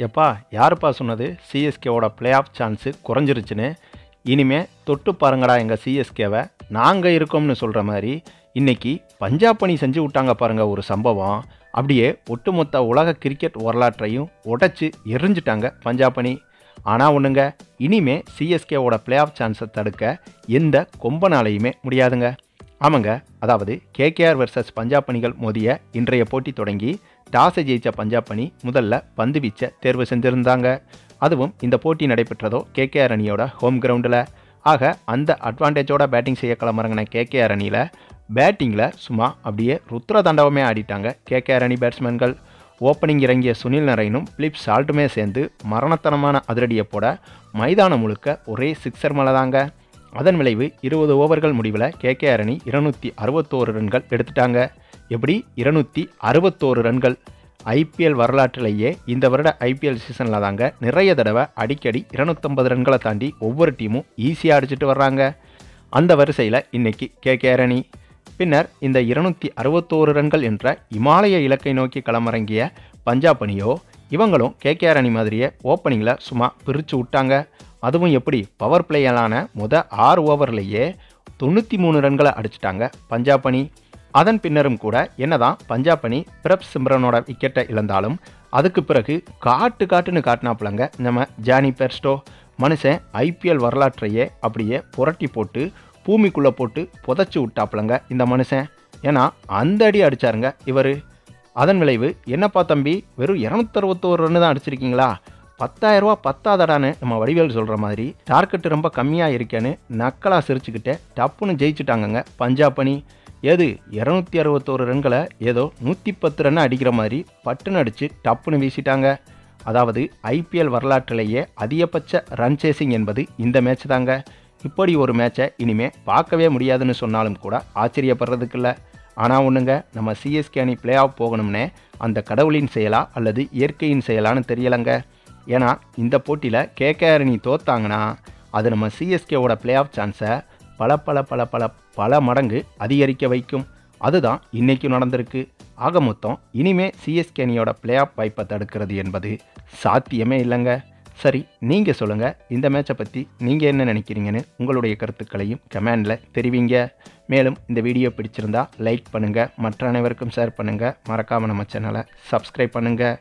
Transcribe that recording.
எப்பா யாருப்பா சொன்னது சிஎஸ்கேவோட பிளே ஆஃப் சான்ஸு குறைஞ்சிருச்சுன்னு? இனிமே தொட்டு பாருங்கடா எங்கள் சிஎஸ்கேவை, நாங்கள் இருக்கோம்னு சொல்கிற மாதிரி இன்றைக்கி பஞ்சாப் அணி செஞ்சு விட்டாங்க பாருங்கள் ஒரு சம்பவம். அப்படியே ஒட்டுமொத்த உலக கிரிக்கெட் வரலாற்றையும் உடைச்சி எரிஞ்சிட்டாங்க பஞ்சாப் அணி. ஆனால் ஒன்றுங்க, இனிமே சிஎஸ்கேவோட பிளே ஆஃப் சான்ஸை தடுக்க எந்த கொம்பனாலையுமே முடியாதுங்க. ஆமாங்க, அதாவது கேகேஆர் வெர்சஸ் பஞ்சாப் அணிகள் மோதிய இன்றைய போட்டி தொடங்கி டாஸை ஜெயித்த பஞ்சாப் அணி முதல்ல பந்து வீச்சை தேர்வு செஞ்சுருந்தாங்க. அதுவும் இந்த போட்டி நடைபெற்றதோ கேகேஆர் அணியோட ஹோம் கிரவுண்டில். ஆக அந்த அட்வான்டேஜோட பேட்டிங் செய்ய களமிறங்கின கேகேஆர் அணியில் பேட்டிங்கில் சும்மா அப்படியே ருத்ர தாண்டவமே ஆடிட்டாங்க கேகேஆர் அணி பேட்ஸ்மேன்கள். ஓப்பனிங் இறங்கிய சுனில் நரைனும் பிலிப் சால்ட்டுமே சேர்ந்து மரணத்தனமான அதிரடியை போட மைதானம் முழுக்க ஒரே சிக்ஸர் மலை தாங்க. அதன் விளைவு 20 ஓவர்கள் முடிவில் கேகேஆர் அணி 261 ரன்கள் எடுத்துட்டாங்க. எப்படி 261 ரன்கள்? ஐபிஎல் வரலாற்றிலேயே இந்த வருட ஐபிஎல் சீசனில் தாங்க நிறைய தடவை அடிக்கடி 250 ரன்களை தாண்டி ஒவ்வொரு டீமும் ஈஸியாக அடிச்சுட்டு வர்றாங்க. அந்த வரிசையில் இன்னைக்கு கேகேஆர் அணி. பின்னர் இந்த 261 ரன்கள் என்ற இமாலய இலக்கை நோக்கி களமிறங்கிய பஞ்சாப் அணியோ இவங்களும் கேகேஆர் அணி மாதிரியே ஓப்பனிங்கில் சும்மா பிரித்து விட்டாங்க. அதுவும் எப்படி? பவர் பிளேயலான 6 ஓவர்லேயே 93 ரன்களை அடிச்சிட்டாங்க பஞ்சாப் அணி. அதன் பின்னரும் கூட என்னதான் பஞ்சாப் அணி பிரப் சிம்ரனோட விக்கெட்டை இழந்தாலும் அதுக்கு பிறகு காட்டுன்னு காட்டினாப்புலங்க நம்ம ஜானி பெர்ஸ்டோ. மனுஷன் ஐபிஎல் வரலாற்றையே அப்படியே புரட்டி போட்டு பூமிக்குள்ளே போட்டு புதைச்சி விட்டாப்புலங்க இந்த மனுஷன். ஏன்னா அந்த அடி அடித்தாருங்க இவர். அதன் விளைவு என்னப்பா தம்பி, வெறும் 261 ரன்னு தான் அடிச்சிருக்கீங்களா? 10,000 ரூபா பத்தாதடான்னு நம்ம வடிவேல் சொல்கிற மாதிரி டார்கெட்டு ரொம்ப கம்மியாக இருக்கேன்னு நக்கலாக சிரிச்சுக்கிட்டே டப்புன்னு ஜெயிச்சுட்டாங்கங்க பஞ்சாப் அணி. ஏது 261 ரன்களை ஏதோ 110 ரன் அடிக்கிற மாதிரி பட்டுன்னு அடித்து டப்புன்னு வீசிட்டாங்க. அதாவது ஐபிஎல் வரலாற்றிலேயே அதிகபட்ச ரன் சேசிங் என்பது இந்த மேட்ச் தாங்க. இப்படி ஒரு மேட்சை இனிமேல் பார்க்கவே முடியாதுன்னு சொன்னாலும் கூட ஆச்சரியப்படுறதுக்கு இல்லை. ஆனால் ஒன்றுங்க, நம்ம சிஎஸ்கே அணி பிளே ஆஃப் போகணும்னே அந்த கடவுளின் செயலா அல்லது இயற்கையின் செயலான்னு தெரியலைங்க. ஏன்னா இந்த போட்டியில் கேகேஆர் அணி தோத்தாங்கன்னா அது நம்ம சிஎஸ்கேவோட பிளே ஆஃப் சான்ஸை பல மடங்கு அதிகரிக்க வைக்கும். அதுதான் இன்றைக்கும் நடந்திருக்கு. ஆக மொத்தம் இனிமே சிஎஸ்கே அணியோட பிளே ஆஃப் வாய்ப்பை தடுக்கிறது என்பது சாத்தியமே இல்லைங்க. சரி, நீங்கள் சொல்லுங்கள், இந்த மேட்சை பற்றி நீங்கள் என்ன நினைக்கிறீங்கன்னு உங்களுடைய கருத்துக்களையும் கமெண்டில் தெரிவிங்க. மேலும் இந்த வீடியோ பிடிச்சிருந்தா லைக் பண்ணுங்கள், மற்ற அனைவருக்கும் ஷேர் பண்ணுங்கள், மறக்காமல் நம்ம சேனலை சப்ஸ்கிரைப் பண்ணுங்கள்.